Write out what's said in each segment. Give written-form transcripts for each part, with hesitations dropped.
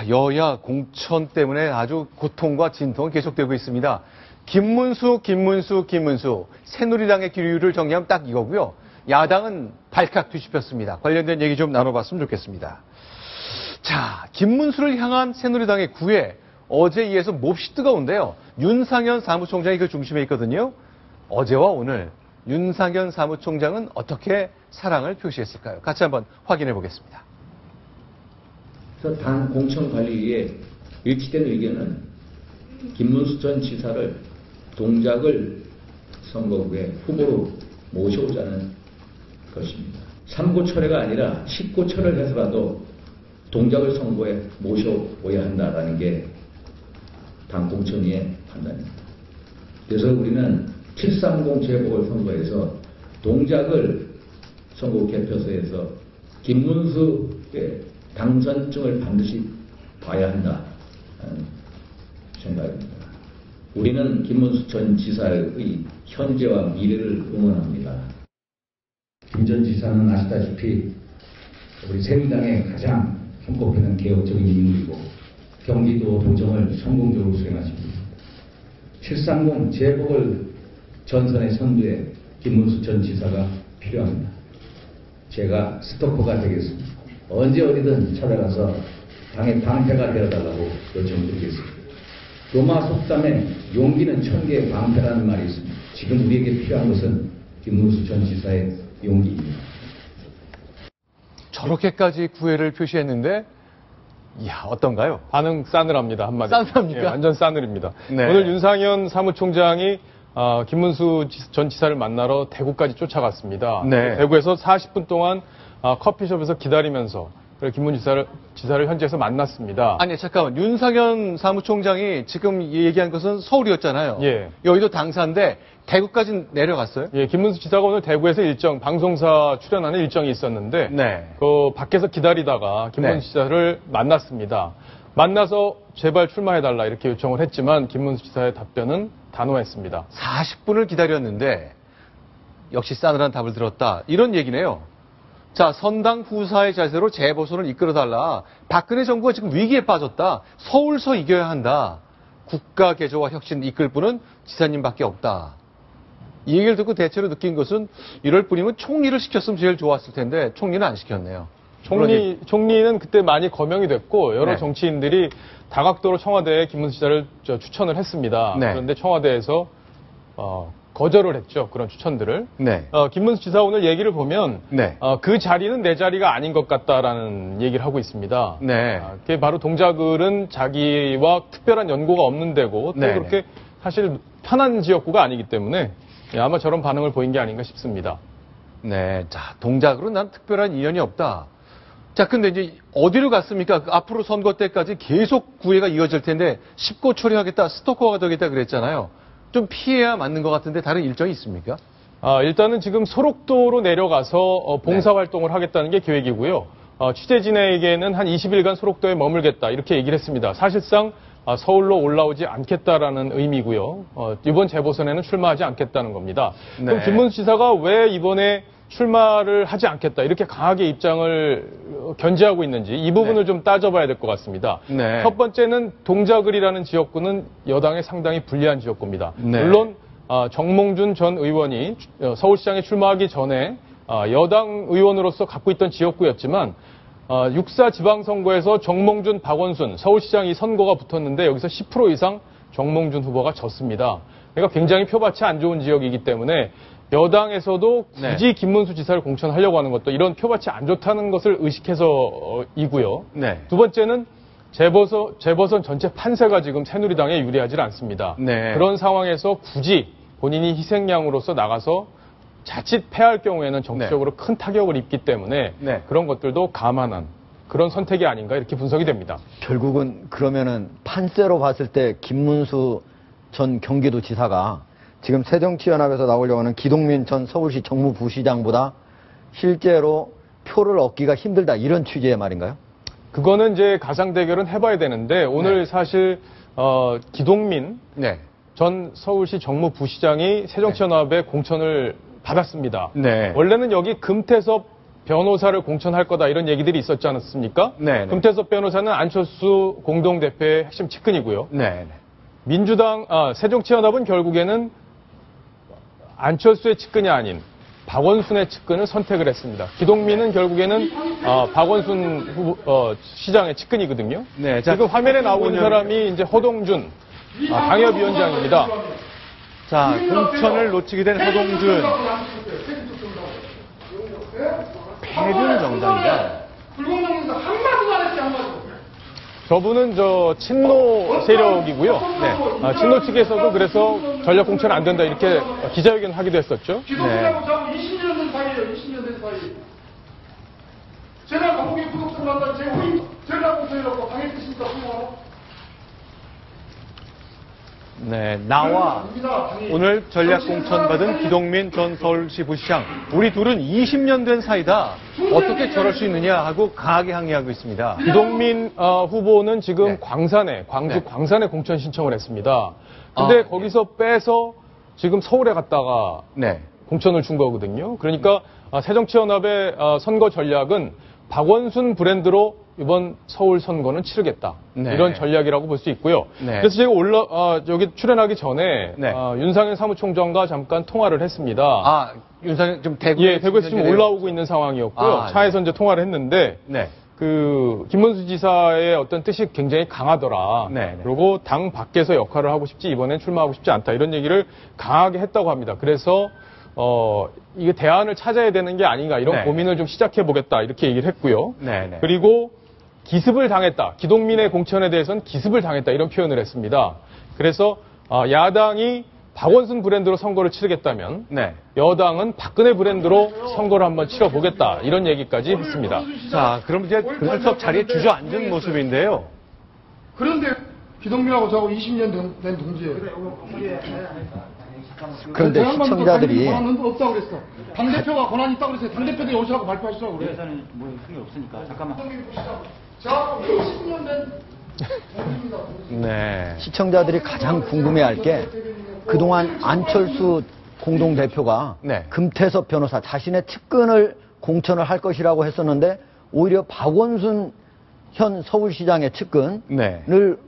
자, 여야 공천 때문에 아주 고통과 진통은 계속되고 있습니다. 김문수. 새누리당의 기류를 정리하면 딱 이거고요. 야당은 발칵 뒤집혔습니다. 관련된 얘기 좀 나눠봤으면 좋겠습니다. 자, 김문수를 향한 새누리당의 구애. 어제 이어서 몹시 뜨거운데요. 윤상현 사무총장이 그 중심에 있거든요. 어제와 오늘 윤상현 사무총장은 어떻게 사랑을 표시했을까요? 같이 한번 확인해 보겠습니다. 당 공천관리위에 일치된 의견은 김문수 전 지사를 동작을 선거구에 후보로 모셔오자는 것입니다. 3구 철회가 아니라 10구 철회를 해서라도 동작을 선거에 모셔오야 한다는 게 당 공천위의 판단입니다. 그래서 우리는 730 재보궐선거에서 동작을 선거구 개표소에서 김문수의 당선증을 반드시 봐야 한다는 생각입니다. 우리는 김문수 전 지사의 현재와 미래를 응원합니다. 김 전 지사는 아시다시피 우리 새누리당의 가장 손꼽히는 개혁적인 인물이고 경기도 도정을 성공적으로 수행하십니다. 730 재보궐 전선의 선두에 김문수 전 지사가 필요합니다. 제가 스토커가 되겠습니다. 언제 어디든 찾아가서 당의 방패가 되어달라고 요청드리겠습니다. 로마 속담에 용기는 천개의 방패라는 말이 있습니다. 지금 우리에게 필요한 것은 김문수 전 지사의 용기입니다. 저렇게까지 구애를 표시했는데 이야, 어떤가요? 반응 싸늘합니다, 한마디로. 싸늘합니까? 예, 완전 싸늘입니다. 네. 오늘 윤상현 사무총장이 김문수 전 지사를 만나러 대구까지 쫓아갔습니다. 네. 대구에서 40분 동안 커피숍에서 기다리면서 김문수 지사를 현지에서 만났습니다. 아니, 잠깐만. 윤상현 사무총장이 지금 얘기한 것은 서울이었잖아요. 예. 여의도 당사인데 대구까지 내려갔어요? 예, 김문수 지사가 오늘 대구에서 방송사 출연하는 일정이 있었는데, 네. 그 밖에서 기다리다가 김문수 네. 지사를 만났습니다. 만나서 제발 출마해달라 이렇게 요청을 했지만 김문수 지사의 답변은 단호했습니다. 40분을 기다렸는데 역시 싸늘한 답을 들었다. 이런 얘기네요. 자, 선당 후사의 자세로 재보선을 이끌어달라. 박근혜 정부가 지금 위기에 빠졌다. 서울서 이겨야 한다. 국가 개조와 혁신 이끌 분은 지사님밖에 없다. 이 얘기를 듣고 대체로 느낀 것은 이럴 뿐이면 총리를 시켰으면 제일 좋았을 텐데 총리는 안 시켰네요. 총리는 그때 많이 거명이 됐고 여러 네. 정치인들이 다각도로 청와대에 김문수 지사를 추천을 했습니다. 네. 그런데 청와대에서 거절을 했죠. 그런 추천들을. 네. 김문수 지사 오늘 얘기를 보면 네. 그 자리는 내 자리가 아닌 것 같다라는 얘기를 하고 있습니다. 네. 그게 바로 동작을은 자기와 특별한 연고가 없는 데고 또 네. 그렇게 사실 편한 지역구가 아니기 때문에 아마 저런 반응을 보인 게 아닌가 싶습니다. 네. 자, 동작으로 난 특별한 인연이 없다. 자, 근데 이제 어디로 갔습니까? 앞으로 선거 때까지 계속 구애가 이어질 텐데 10고 처리하겠다, 스토커가 되겠다 그랬잖아요. 좀 피해야 맞는 것 같은데 다른 일정이 있습니까? 일단은 지금 소록도로 내려가서 봉사활동을 하겠다는 게 계획이고요. 취재진에게는 한 20일간 소록도에 머물겠다 이렇게 얘기를 했습니다. 사실상 서울로 올라오지 않겠다라는 의미고요. 이번 재보선에는 출마하지 않겠다는 겁니다. 네. 그럼 김문수 지사가 왜 이번에 출마를 하지 않겠다 이렇게 강하게 입장을 견지하고 있는지 이 부분을 네. 좀 따져봐야 될 것 같습니다. 네. 첫 번째는 동작을이라는 지역구는 여당에 상당히 불리한 지역구입니다. 네. 물론 정몽준 전 의원이 서울시장에 출마하기 전에 여당 의원으로서 갖고 있던 지역구였지만 6.4 지방선거에서 정몽준, 박원순 서울시장 이 선거가 붙었는데 여기서 10% 이상 정몽준 후보가 졌습니다. 그러니까 굉장히 표밭이 안 좋은 지역이기 때문에 여당에서도 굳이 네. 김문수 지사를 공천하려고 하는 것도 이런 표밭이 안 좋다는 것을 의식해서이고요. 네. 두 번째는 재보선 전체 판세가 지금 새누리당에 유리하지 않습니다. 네. 그런 상황에서 굳이 본인이 희생양으로서 나가서 자칫 패할 경우에는 정치적으로 큰 타격을 입기 때문에 네. 그런 것들도 감안한 그런 선택이 아닌가 이렇게 분석이 됩니다. 결국은 그러면은 판세로 봤을 때 김문수 전 경기도지사가 지금 새정치연합에서 나오려고 하는 기동민 전 서울시 정무부시장보다 실제로 표를 얻기가 힘들다 이런 취지의 말인가요? 그거는 이제 가상 대결은 해봐야 되는데 오늘 네. 사실 기동민 네. 전 서울시 정무부시장이 새정치연합에 공천을 받았습니다. 네. 원래는 여기 금태섭 변호사를 공천할 거다 이런 얘기들이 있었지 않았습니까? 네. 금태섭 변호사는 안철수 공동대표의 핵심 측근이고요. 네. 민주당, 새정치연합은 결국에는 안철수의 측근이 아닌 박원순의 측근을 선택을 했습니다. 기동민은 결국에는 박원순 시장의 측근이거든요. 네, 자, 지금 화면에 나오고 있는 사람이 이제 허동준 당협위원장입니다. 자, 공천을 놓치게 된 허동준. 패륜 정당이다. 불공정에서 한마디도 안 했지, 한마디도. 저분은 친노 세력이고요. 네. 친노 측에서도 그래서 전략 공천 안 된다 이렇게 기자회견 하기도 했었죠. 기동민하고 저하고 20년 된 사이예요, 20년 된 사이. 제가 거북이 구독성 한다는 제 후임 전략 공천이라고 당했겠습니까, 후임하고? 네, 나와 오늘 전략 공천 받은 기동민 전 서울시 부시장. 우리 둘은 20년 된 사이다. 어떻게 저럴 수 있느냐 하고 강하게 항의하고 있습니다. 기동민 후보는 지금 네. 광주 네. 광산에 공천 신청을 했습니다. 근데 거기서 빼서 지금 서울에 갔다가 네. 공천을 준 거거든요. 그러니까 새정치연합의 선거 전략은 박원순 브랜드로 이번 서울 선거는 치르겠다. 네. 이런 전략이라고 볼 수 있고요. 네. 그래서 제가 여기 출연하기 전에 네. 윤상현 사무총장과 잠깐 통화를 했습니다. 윤상현 좀 대구에 대구에서 지금 올라오고 있는 상황이었고요. 차에서 네. 이제 통화를 했는데 네. 김문수 지사의 어떤 뜻이 굉장히 강하더라. 네. 그리고 당 밖에서 역할을 하고 싶지 이번엔 출마하고 싶지 않다. 이런 얘기를 강하게 했다고 합니다. 그래서 이게 대안을 찾아야 되는 게 아닌가 이런 네. 고민을 좀 시작해 보겠다 이렇게 얘기를 했고요. 네. 그리고 기습을 당했다. 기동민의 공천에 대해서는 기습을 당했다 이런 표현을 했습니다. 그래서 야당이 박원순 브랜드로 선거를 치르겠다면 네. 여당은 박근혜 브랜드로 선거를 한번 치러보겠다 이런 얘기까지 했습니다. 자, 그럼 이제 공수처 자리에 주저앉은 모습인데요. 그런데 기동민하고 저하고 20년 된 동지예요. 그런데 시청자들이 권한은 없다고 그랬어. 당대표가 권한이 있다고 그랬어요. 당대표들이 오시라고 발표하시라고 그래. 위에서는 뭐 힘이 없으니까 잠깐만. 저하고 20년 된 동지입니다. 네. 시청자들이 가장 궁금해할 게 그동안 안철수 공동대표가 네. 금태섭 변호사 자신의 측근을 공천을 할 것이라고 했었는데 오히려 박원순 현 서울시장의 측근을 네.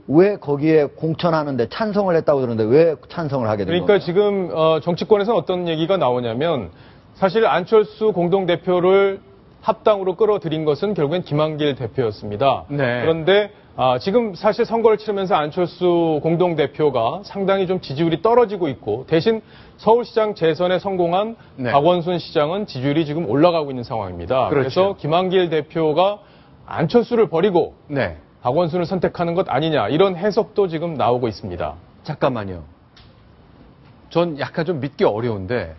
왜 거기에 공천하는데 찬성을 했다고 들었는데 왜 찬성을 하게 된 그러니까 겁니까? 지금 정치권에서 어떤 얘기가 나오냐면 사실 안철수 공동대표를 합당으로 끌어들인 것은 결국엔 김한길 대표였습니다. 네. 그런데 지금 사실 선거를 치르면서 안철수 공동대표가 상당히 좀 지지율이 떨어지고 있고 대신 서울시장 재선에 성공한 네. 박원순 시장은 지지율이 지금 올라가고 있는 상황입니다. 그렇죠. 그래서 김한길 대표가 안철수를 버리고 네. 박원순을 선택하는 것 아니냐 이런 해석도 지금 나오고 있습니다. 잠깐만요. 전 약간 좀 믿기 어려운데,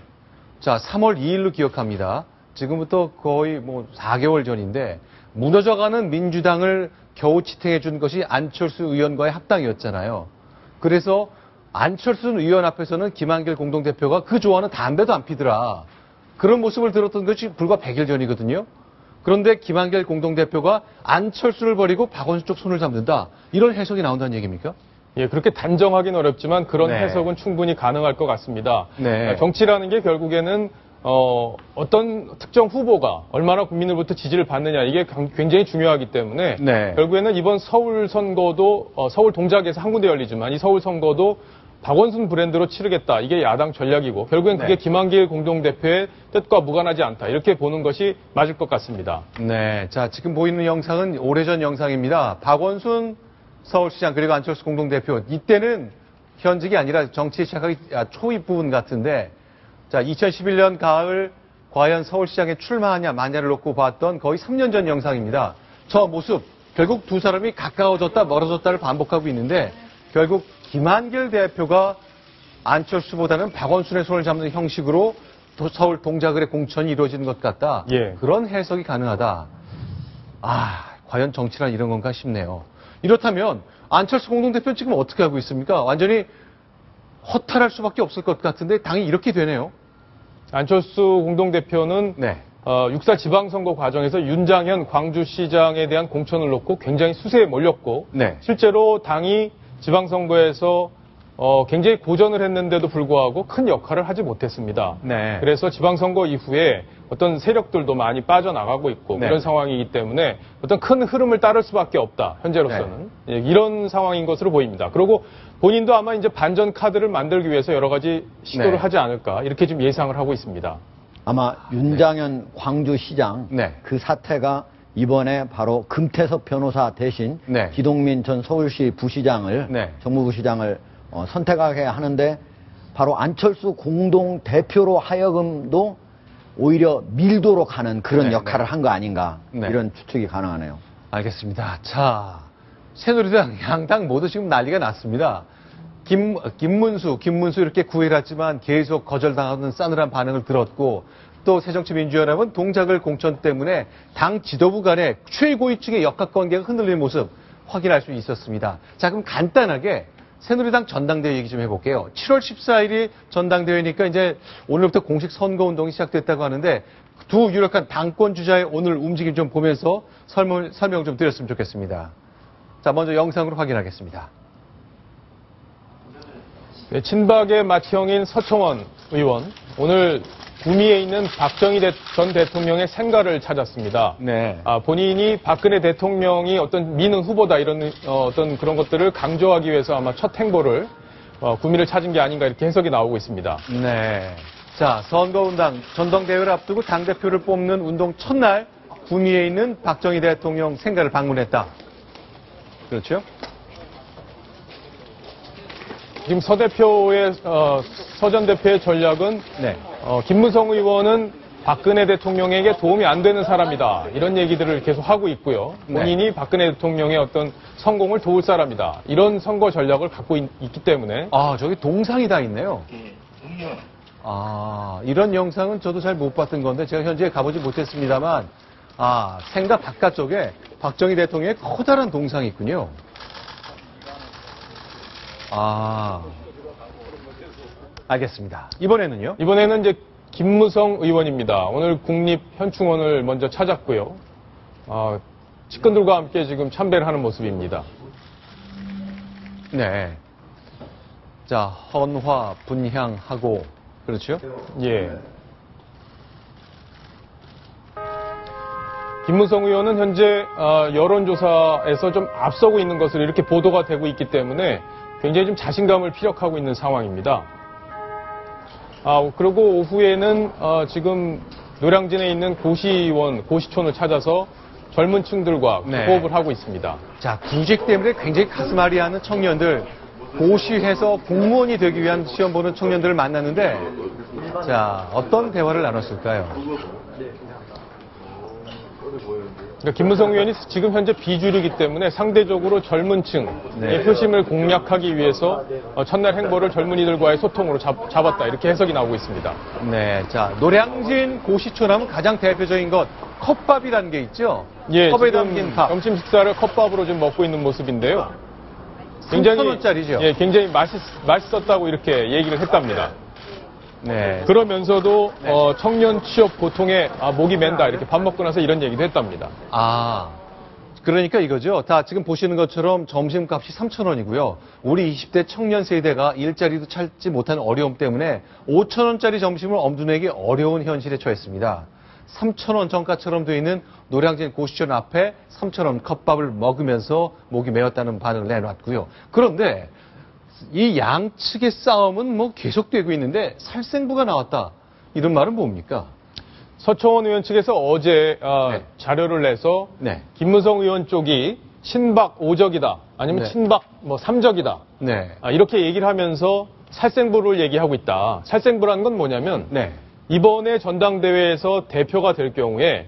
자, 3월 2일로 기억합니다. 지금부터 거의 4개월 전인데, 무너져가는 민주당을 겨우 지탱해 준 것이 안철수 의원과의 합당이었잖아요. 그래서 안철수 의원 앞에서는 김한길 공동대표가 그 좋아하는 담배도 안 피더라. 그런 모습을 들었던 것이 불과 100일 전이거든요. 그런데 김한길 공동대표가 안철수를 버리고 박원순 쪽 손을 잡는다. 이런 해석이 나온다는 얘기입니까? 예, 그렇게 단정하기는 어렵지만 그런 네. 해석은 충분히 가능할 것 같습니다. 네. 정치라는 게 결국에는 어떤 특정 후보가 얼마나 국민으로부터 지지를 받느냐 이게 굉장히 중요하기 때문에 네. 결국에는 이번 서울 선거도 서울 동작에서 한 군데 열리지만 이 서울 선거도 박원순 브랜드로 치르겠다. 이게 야당 전략이고 결국엔 그게 네. 김한길 공동대표의 뜻과 무관하지 않다. 이렇게 보는 것이 맞을 것 같습니다. 네. 자, 지금 보이는 영상은 오래전 영상입니다. 박원순 서울시장 그리고 안철수 공동대표. 이때는 현직이 아니라 정치 시작하기 초입 부분 같은데, 자, 2011년 가을 과연 서울시장에 출마하냐 마냐를 놓고 봤던 거의 3년 전 영상입니다. 저 모습, 결국 두 사람이 가까워졌다 멀어졌다를 반복하고 있는데 결국 김한길 대표가 안철수보다는 박원순의 손을 잡는 형식으로 서울 동작을의 공천이 이루어지는 것 같다. 예. 그런 해석이 가능하다. 과연 정치란 이런 건가 싶네요. 이렇다면 안철수 공동대표는 지금 어떻게 하고 있습니까? 완전히 허탈할 수밖에 없을 것 같은데 당이 이렇게 되네요. 안철수 공동대표는 네. 6.4 지방선거 과정에서 윤장현 광주시장에 대한 공천을 놓고 굉장히 수세에 몰렸고 네. 실제로 당이 지방선거에서 굉장히 고전을 했는데도 불구하고 큰 역할을 하지 못했습니다. 네. 그래서 지방선거 이후에 어떤 세력들도 많이 빠져나가고 있고 네. 그런 상황이기 때문에 어떤 큰 흐름을 따를 수밖에 없다. 현재로서는. 예, 이런 상황인 것으로 보입니다. 그리고 본인도 아마 이제 반전 카드를 만들기 위해서 여러 가지 시도를 네. 하지 않을까 이렇게 좀 예상을 하고 있습니다. 아마 윤장현 광주시장 네. 그 사태가 이번에 바로 금태섭 변호사 대신 네. 기동민 전 서울시 부시장을 네. 정무부시장을 선택하게 하는데 바로 안철수 공동 대표로 하여금도 오히려 밀도록 하는 그런 네, 역할을 네. 한 거 아닌가 네. 이런 추측이 가능하네요. 알겠습니다. 자, 새누리당 양당 모두 지금 난리가 났습니다. 김문수 이렇게 구애했지만 계속 거절당하는 싸늘한 반응을 들었고 또 새정치민주연합은 동작을 공천 때문에 당 지도부 간의 최고위층의 역학관계가 흔들리는 모습 확인할 수 있었습니다. 자, 그럼 간단하게 새누리당 전당대회 얘기 좀 해볼게요. 7월 14일이 전당대회니까 이제 오늘부터 공식 선거운동이 시작됐다고 하는데 두 유력한 당권 주자의 오늘 움직임 좀 보면서 설명 좀 드렸으면 좋겠습니다. 자, 먼저 영상으로 확인하겠습니다. 네, 친박의 맏형인 서청원 의원 오늘 구미에 있는 박정희 전 대통령의 생가를 찾았습니다. 네. 본인이 박근혜 대통령이 어떤 미는 후보다 이런 어떤 그런 것들을 강조하기 위해서 아마 첫 행보를 구미를 찾은 게 아닌가 이렇게 해석이 나오고 있습니다. 네. 자, 선거운동 전당대회를 앞두고 당대표를 뽑는 운동 첫날 구미에 있는 박정희 대통령 생가를 방문했다. 그렇죠? 지금 서 전 대표의 전략은 네. 김무성 의원은 박근혜 대통령에게 도움이 안 되는 사람이다. 이런 얘기들을 계속 하고 있고요. 본인이 박근혜 대통령의 어떤 성공을 도울 사람이다. 이런 선거 전략을 갖고 있기 때문에 아, 저기 동상이 다 있네요. 아, 이런 영상은 저도 잘 못 봤던 건데 제가 현재 가보지 못했습니다만 생가 바깥쪽에 박정희 대통령의 커다란 동상이 있군요. 알겠습니다. 이번에는요? 이번에는 이제 김무성 의원입니다. 오늘 국립현충원을 먼저 찾았고요. 측근들과 함께 지금 참배를 하는 모습입니다. 네. 자, 헌화, 분향하고, 그렇죠? 예. 김무성 의원은 현재 여론조사에서 좀 앞서고 있는 것으로 이렇게 보도가 되고 있기 때문에 굉장히 좀 자신감을 피력하고 있는 상황입니다. 그리고 오후에는 지금 노량진에 있는 고시촌을 찾아서 젊은 층들과 네. 호흡을 하고 있습니다. 자, 구직 때문에 굉장히 가슴 아리하는 청년들, 고시해서 공무원이 되기 위한 시험 보는 청년들을 만났는데, 자, 어떤 대화를 나눴을까요? 그러니까 김무성 의원이 지금 현재 비주류이기 때문에 상대적으로 젊은 층의 네. 표심을 공략하기 위해서 첫날 행보를 젊은이들과의 소통으로 잡았다. 이렇게 해석이 나오고 있습니다. 네, 자, 노량진 고시촌 하면 가장 대표적인 것, 컵밥이라는 게 있죠? 예, 컵에 지금 담긴 밥. 점심 식사를 컵밥으로 좀 먹고 있는 모습인데요. 굉장히 3,000원짜리죠? 예, 굉장히 맛있었다고 이렇게 얘기를 했답니다. 네. 그러면서도 청년 취업 고통에 목이 맨다 이렇게 밥 먹고 나서 이런 얘기도 했답니다. 그러니까 이거죠. 다 지금 보시는 것처럼 점심값이 3,000원이고요. 우리 20대 청년 세대가 일자리도 찾지 못하는 어려움 때문에 5,000원짜리 점심을 엄두내기 어려운 현실에 처했습니다. 3,000원 정가처럼 되어 있는 노량진 고시촌 앞에 3,000원 컵밥을 먹으면서 목이 메었다는 반응을 내놨고요. 그런데 이 양측의 싸움은 뭐 계속되고 있는데 살생부가 나왔다. 이런 말은 뭡니까? 서청원 의원 측에서 어제 네. 자료를 내서 네. 김무성 의원 쪽이 친박 5적이다 아니면 네. 친박 3적이다 네. 이렇게 얘기를 하면서 살생부를 얘기하고 있다. 살생부라는 건 뭐냐면 네. 이번에 전당대회에서 대표가 될 경우에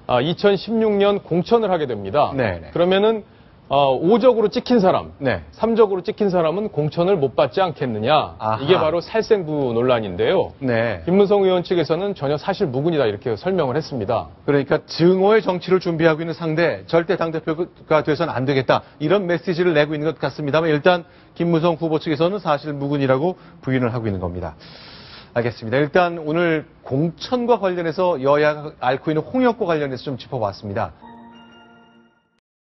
2016년 공천을 하게 됩니다. 네. 그러면은 5적으로 찍힌 사람, 네. 3적으로 찍힌 사람은 공천을 못 받지 않겠느냐. 아하. 이게 바로 살생부 논란인데요. 네. 김무성 의원 측에서는 전혀 사실 무근이다 이렇게 설명을 했습니다. 그러니까 증오의 정치를 준비하고 있는 상대 절대 당대표가 돼서는 안 되겠다. 이런 메시지를 내고 있는 것 같습니다만 일단 김무성 후보 측에서는 사실 무근이라고 부인을 하고 있는 겁니다. 알겠습니다. 일단 오늘 공천과 관련해서 여야가 앓고 있는 홍역과 관련해서 좀 짚어봤습니다.